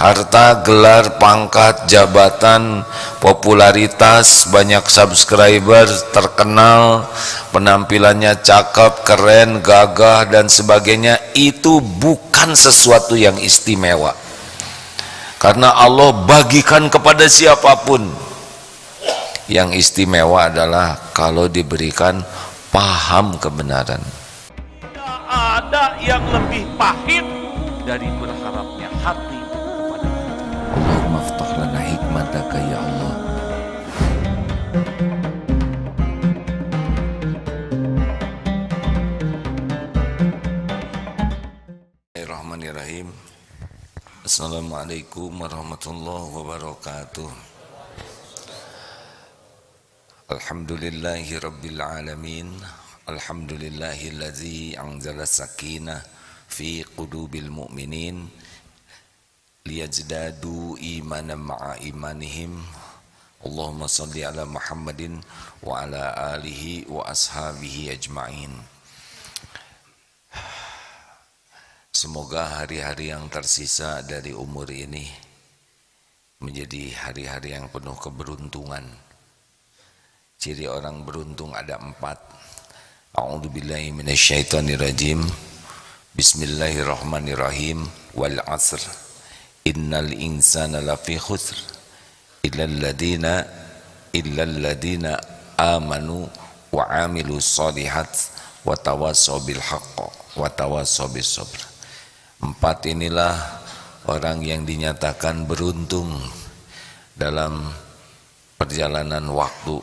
harta, gelar, pangkat, jabatan, popularitas, banyak subscriber, terkenal, penampilannya cakep, keren, gagah dan sebagainya, itu bukan sesuatu yang istimewa. Karena Allah bagikan kepada siapapun. Yang istimewa adalah kalau diberikan paham kebenaran. Tidak ada yang lebih pahit dari berharapnya hati kepada Allah. Allahumma aftah lana hikmataka ya Allah. Bismillahirrahmanirrahim. Assalamualaikum warahmatullahi wabarakatuh. Alhamdulillahi rabbil alamin. Alhamdulillahillazi anzala sakinah fi qulubil mu'minin liyazdadu imanan ma'a imanihim. Allahumma salli ala Muhammadin wa ala alihi wa ashabihi ajma'in. Semoga hari-hari yang tersisa dari umur ini menjadi hari-hari yang penuh keberuntungan. Ciri orang beruntung ada 4. A'udzubillahi minasyaitonirrajim. Bismillahirrahmanirrahim. Wal 'asr. Innal insana lafi khusr illal ladina amanu wa 'amilus shalihat wa tawassaw bil haqq wa tawassaw bis sabr. 4 inilah orang yang dinyatakan beruntung dalam perjalanan waktu.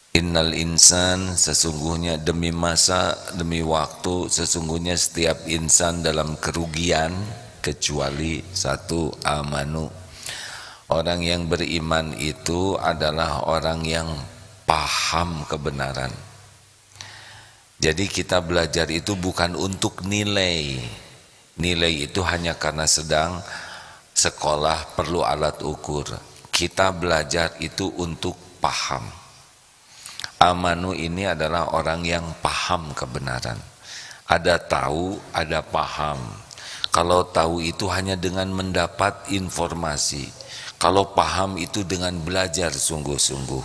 Innal insan, sesungguhnya demi masa, demi waktu, sesungguhnya setiap insan dalam kerugian kecuali 1, amanu. Orang yang beriman itu adalah orang yang paham kebenaran. Jadi kita belajar itu bukan untuk nilai. Nilai itu hanya karena sedang sekolah perlu alat ukur. Kita belajar itu untuk paham. Amanu ini adalah orang yang paham kebenaran. Ada tahu, ada paham. Kalau tahu itu hanya dengan mendapat informasi. Kalau paham itu dengan belajar sungguh-sungguh.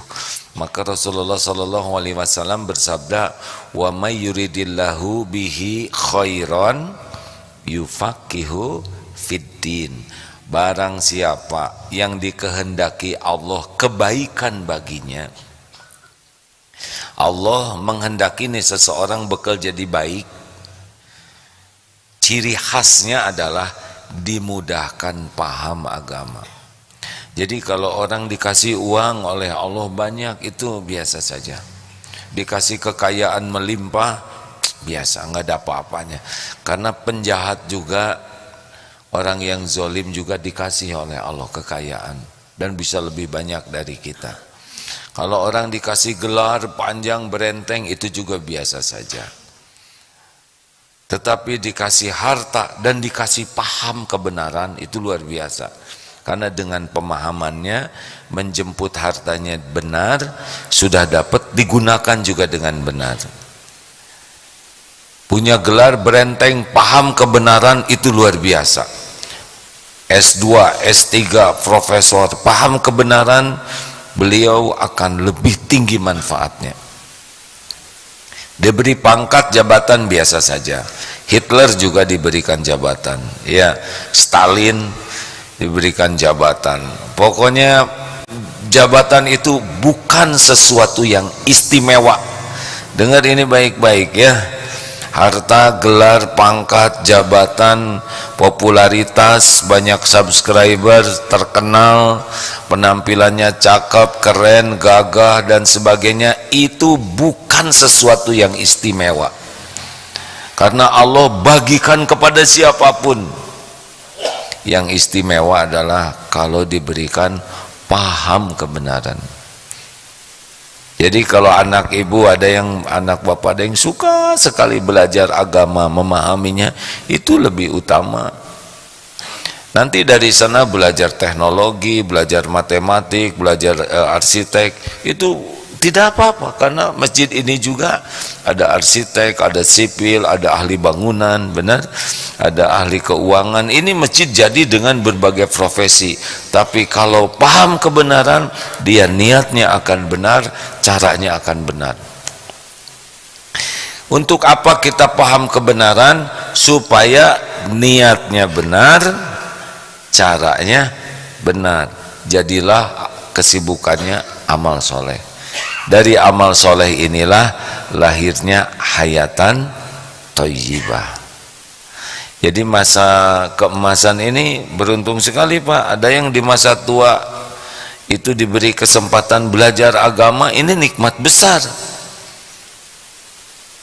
Maka Rasulullah SAW bersabda, "Wa may yuridillahu bihi khairan yufaqihu fiddin." Barang siapa yang dikehendaki Allah kebaikan baginya, Allah menghendaki nih seseorang bekal jadi baik, ciri khasnya adalah dimudahkan paham agama. Jadi kalau orang dikasih uang oleh Allah banyak, itu biasa saja. Dikasih kekayaan melimpah, biasa, nggak ada apa-apanya. Karena penjahat juga, orang yang zolim juga dikasih oleh Allah kekayaan dan bisa lebih banyak dari kita. Kalau orang dikasih gelar panjang berenteng, itu juga biasa saja. Tetapi dikasih harta dan dikasih paham kebenaran, itu luar biasa. Karena dengan pemahamannya, menjemput hartanya benar, sudah dapat, digunakan juga dengan benar. Punya gelar berenteng, paham kebenaran, itu luar biasa. S2, S3, profesor, paham kebenaran, beliau akan lebih tinggi manfaatnya. Diberi pangkat jabatan biasa saja. Hitler juga diberikan jabatan, ya. Stalin diberikan jabatan. Pokoknya jabatan itu bukan sesuatu yang istimewa. Dengar ini baik-baik ya. Harta, gelar, pangkat, jabatan, popularitas, banyak subscriber, terkenal, penampilannya cakep, keren, gagah dan sebagainya, itu bukan sesuatu yang istimewa. Karena Allah bagikan kepada siapapun. Yang istimewa adalah kalau diberikan paham kebenaran. Jadi kalau anak ibu ada yang, anak bapak ada yang suka sekali belajar agama, memahaminya, itu lebih utama. Nanti dari sana belajar teknologi, belajar matematik, belajar arsitek, itu tidak apa-apa, karena masjid ini juga ada arsitek, ada sipil, ada ahli bangunan, benar, ada ahli keuangan. Ini masjid jadi dengan berbagai profesi, tapi kalau paham kebenaran, dia niatnya akan benar, caranya akan benar. Untuk apa kita paham kebenaran? Supaya niatnya benar, caranya benar. Jadilah kesibukannya amal soleh. Dari amal soleh inilah lahirnya hayatan thayyibah. Jadi masa keemasan ini beruntung sekali Pak. Ada yang di masa tua itu diberi kesempatan belajar agama, ini nikmat besar.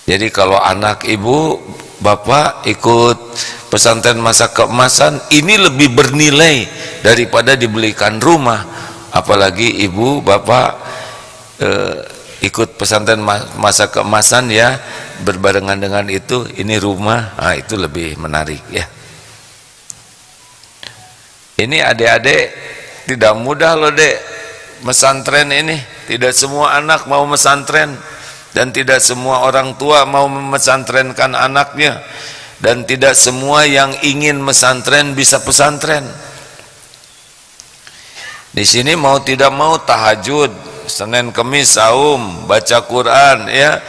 Jadi kalau anak ibu bapak ikut pesantren masa keemasan, ini lebih bernilai daripada dibelikan rumah. Apalagi ibu bapak ikut pesantren masa keemasan, ya, berbarengan dengan itu ini rumah, itu lebih menarik, ya. Ini adik-adik tidak mudah loh dek, mesantren ini. Tidak semua anak mau mesantren, dan tidak semua orang tua mau memesantrenkan anaknya, dan tidak semua yang ingin mesantren bisa pesantren. Di sini mau tidak mau tahajud, Senin Kemis saum, baca Quran, ya,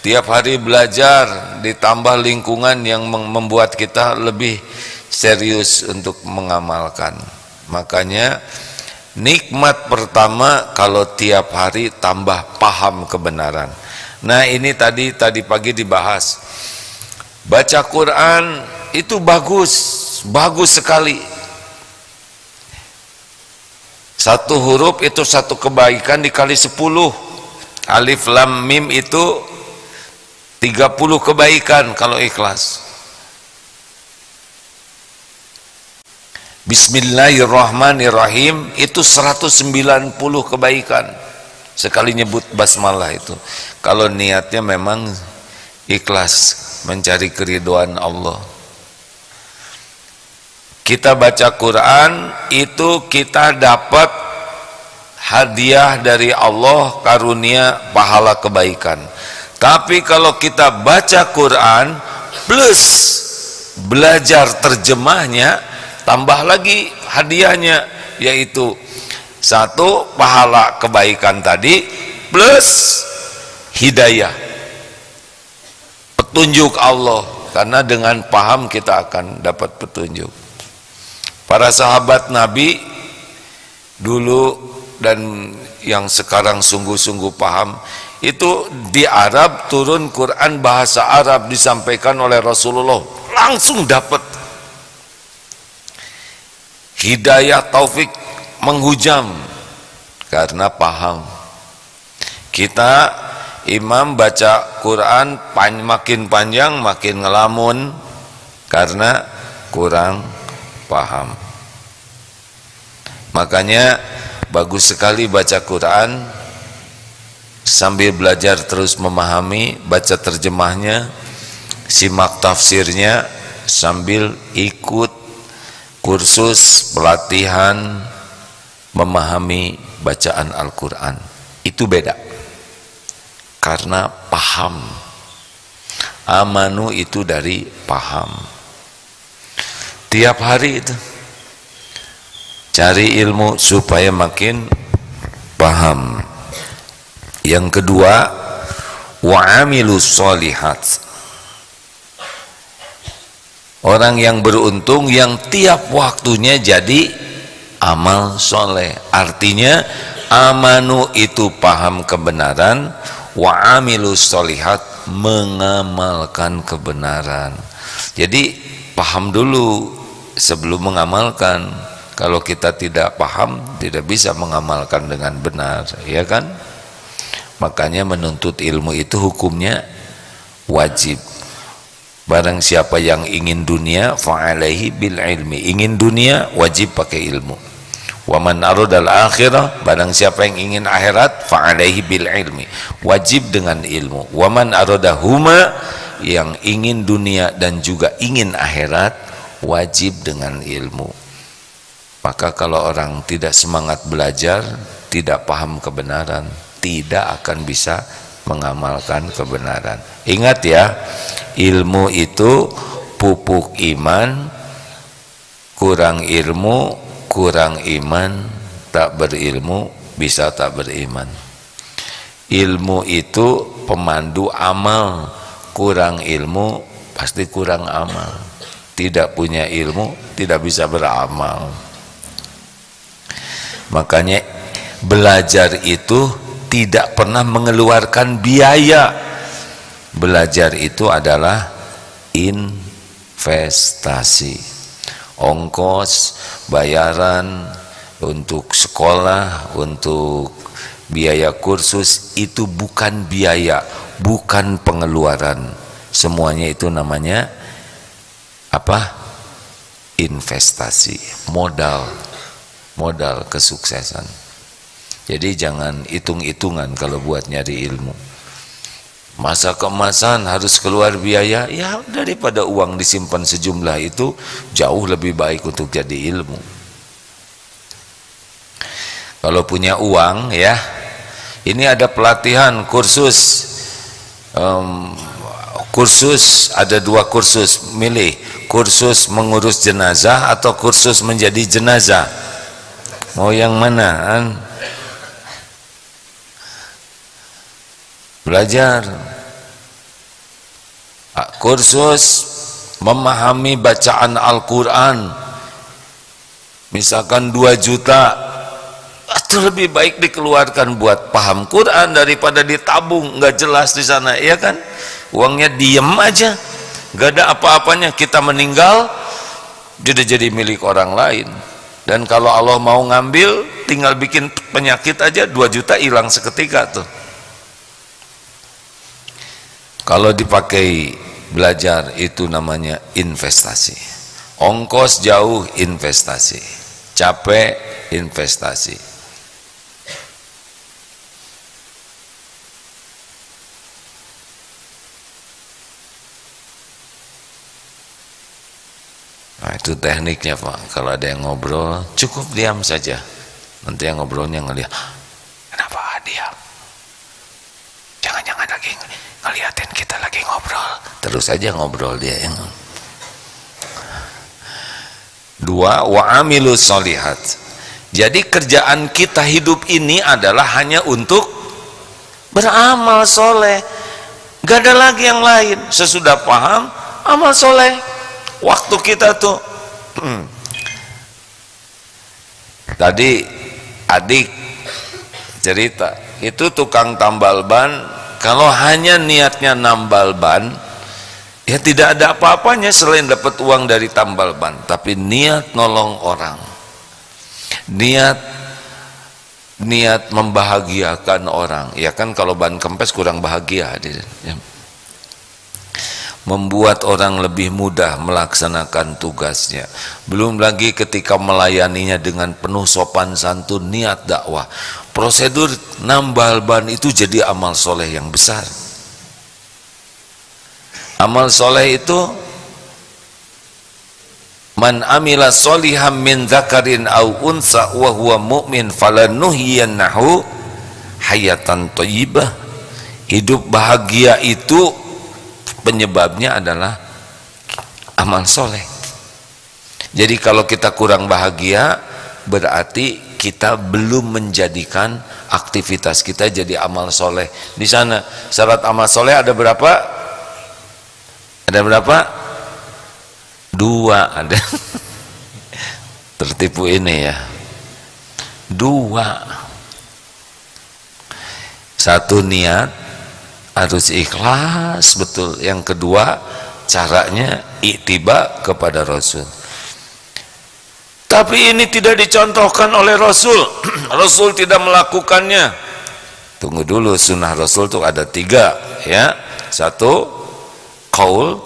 tiap hari belajar, ditambah lingkungan yang membuat kita lebih serius untuk mengamalkan. Makanya nikmat pertama kalau tiap hari tambah paham kebenaran. Nah ini tadi pagi dibahas, baca Quran itu bagus sekali. Satu huruf itu satu kebaikan dikali 10. Alif lam mim itu 30 kebaikan kalau ikhlas. Bismillahirrahmanirrahim itu 190 kebaikan sekali nyebut basmalah itu, kalau niatnya memang ikhlas mencari keridhaan Allah. Kita baca Quran itu kita dapat hadiah dari Allah, karunia pahala kebaikan. Tapi kalau kita baca Quran plus belajar terjemahnya, tambah lagi hadiahnya, yaitu satu pahala kebaikan tadi plus hidayah, petunjuk Allah, karena dengan paham kita akan dapat petunjuk. Para sahabat Nabi dulu dan yang sekarang sungguh-sungguh paham, itu di Arab turun Quran bahasa Arab disampaikan oleh Rasulullah, langsung dapat hidayah, taufik menghujam karena paham. Kita imam baca Quran makin panjang makin ngelamun karena kurang paham. Makanya bagus sekali baca Quran sambil belajar terus memahami, baca terjemahnya, simak tafsirnya, sambil ikut kursus pelatihan memahami bacaan Al-Quran. Itu beda karena paham. Amanu itu dari paham. Tiap hari itu cari ilmu supaya makin paham. Yang kedua, wa'amilus sholihat. Orang yang beruntung yang tiap waktunya jadi amal soleh. Artinya amanu itu paham kebenaran, wa'amilus sholihat mengamalkan kebenaran. Jadi paham dulu sebelum mengamalkan. Kalau kita tidak paham, tidak bisa mengamalkan dengan benar, ya kan? Makanya menuntut ilmu itu hukumnya wajib. Barang siapa yang ingin dunia, fa'alaihi bil ilmi. Ingin dunia wajib pakai ilmu. Wa man aradal akhirah, barang siapa yang ingin akhirat, fa'alaihi bil ilmi. Wajib dengan ilmu. Wa man aradahuma, yang ingin dunia dan juga ingin akhirat, wajib dengan ilmu. Maka kalau orang tidak semangat belajar, tidak paham kebenaran, tidak akan bisa mengamalkan kebenaran. Ingat ya, ilmu itu pupuk iman, kurang ilmu, kurang iman, tak berilmu bisa tak beriman. Ilmu itu pemandu amal, kurang ilmu pasti kurang amal. Tidak punya ilmu tidak bisa beramal. Makanya belajar itu tidak pernah mengeluarkan biaya. Belajar itu adalah investasi. Ongkos, bayaran untuk sekolah, untuk biaya kursus itu bukan biaya, bukan pengeluaran. Semuanya itu namanya apa? Investasi, modal kesuksesan. Jadi jangan hitung-hitungan kalau buat nyari ilmu. Masa keemasan harus keluar biaya, ya daripada uang disimpan sejumlah itu jauh lebih baik untuk jadi ilmu. Kalau punya uang ya, ini ada pelatihan kursus, ada 2 kursus, milih kursus mengurus jenazah atau kursus menjadi jenazah. Mau yang mana? Belajar kursus memahami bacaan Al-Quran, misalkan 2 juta, itu lebih baik dikeluarkan buat paham Quran daripada ditabung nggak jelas di sana, ya kan? Uangnya diem aja, nggak ada apa-apanya. Kita meninggal sudah jadi milik orang lain, dan kalau Allah mau ngambil tinggal bikin penyakit aja 2 juta hilang seketika tuh. Kalau dipakai belajar itu namanya investasi. Ongkos jauh investasi, capek investasi. Nah, itu tekniknya Pak. Kalau ada yang ngobrol cukup diam saja, nanti yang ngobrolnya ngelihat, kenapa diam, jangan-jangan lagi ngeliatin kita lagi ngobrol, terus aja ngobrol dia yang. 2, wa amilus solihat. Jadi kerjaan kita hidup ini adalah hanya untuk beramal soleh, gak ada lagi yang lain. Sesudah paham amal soleh, waktu kita tuh tadi adik cerita itu tukang tambal ban. Kalau hanya niatnya nambal ban, ya tidak ada apa-apanya selain dapat uang dari tambal ban. Tapi niat nolong orang, niat membahagiakan orang, ya kan? Kalau ban kempes kurang bahagia, ya. Membuat orang lebih mudah melaksanakan tugasnya. Belum lagi ketika melayaninya dengan penuh sopan santun, niat dakwah. Prosedur nambal ban itu jadi amal soleh yang besar. Amal soleh itu man amila soliham min dzakarin au unsa wa huwa mu'min falanuhyiyannahu hayatan thayyibah. Hidup bahagia itu penyebabnya adalah amal soleh. Jadi kalau kita kurang bahagia, berarti kita belum menjadikan aktivitas kita jadi amal soleh. Di sana syarat amal soleh ada berapa? Ada berapa? 2 ada. Tertipu ini ya. 2. 1 niat harus ikhlas betul. Yang kedua caranya ittiba kepada Rasul. Tapi ini tidak dicontohkan oleh Rasul. Rasul tidak melakukannya. Tunggu dulu, sunnah Rasul itu ada 3 ya. 1 qaul,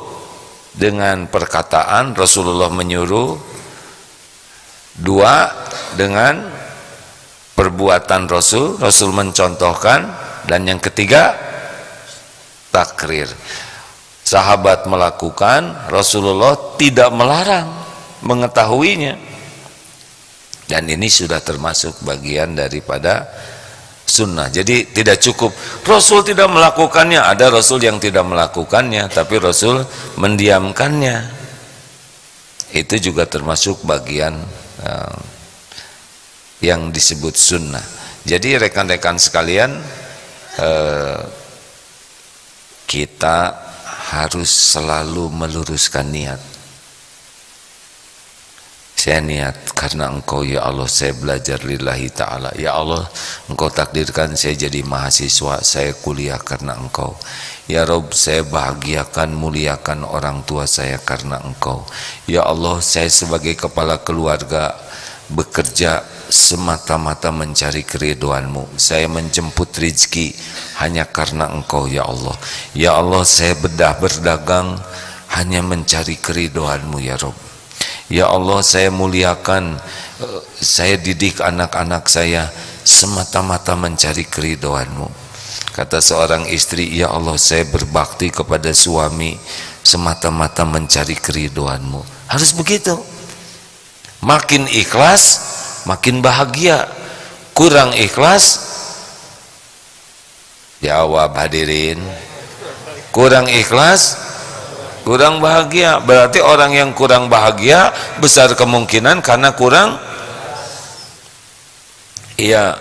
dengan perkataan Rasulullah menyuruh. 2 dengan perbuatan Rasul, Rasul mencontohkan. Dan yang ketiga takrir, sahabat melakukan, Rasulullah tidak melarang, mengetahuinya. Dan ini sudah termasuk bagian daripada sunnah. Jadi tidak cukup Rasul tidak melakukannya, ada Rasul yang tidak melakukannya tapi Rasul mendiamkannya. Itu juga termasuk bagian yang disebut sunnah. Jadi rekan-rekan sekalian, kita harus selalu meluruskan niat. Saya niat karena Engkau ya Allah, saya belajar lillahi ta'ala. Ya Allah, Engkau takdirkan saya jadi mahasiswa, saya kuliah karena Engkau. Ya Rabb, saya bahagiakan, muliakan orang tua saya karena Engkau. Ya Allah, saya sebagai kepala keluarga bekerja semata-mata mencari keridhaan-Mu. Saya menjemput rezeki hanya karena Engkau ya Allah. Ya Allah, saya berdagang hanya mencari keridhaan-Mu ya Rabb. Ya Allah, saya muliakan, saya didik anak-anak saya semata-mata mencari keridhaan-Mu. Kata seorang istri, ya Allah, saya berbakti kepada suami semata-mata mencari keridhaan-Mu. Harus begitu. Makin ikhlas, makin bahagia. Kurang ikhlas, jawab hadirin, kurang ikhlas, kurang bahagia. Berarti orang yang kurang bahagia besar kemungkinan karena kurang. Iya.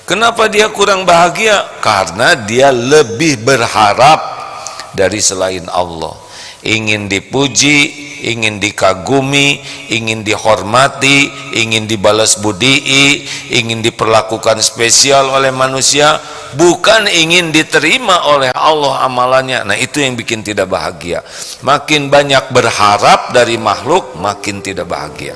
Kenapa dia kurang bahagia? Karena dia lebih berharap dari selain Allah. Ingin dipuji, ingin dikagumi, ingin dihormati, ingin dibalas budii, ingin diperlakukan spesial oleh manusia, bukan ingin diterima oleh Allah amalannya. Nah, itu yang bikin tidak bahagia. Makin banyak berharap dari makhluk, makin tidak bahagia.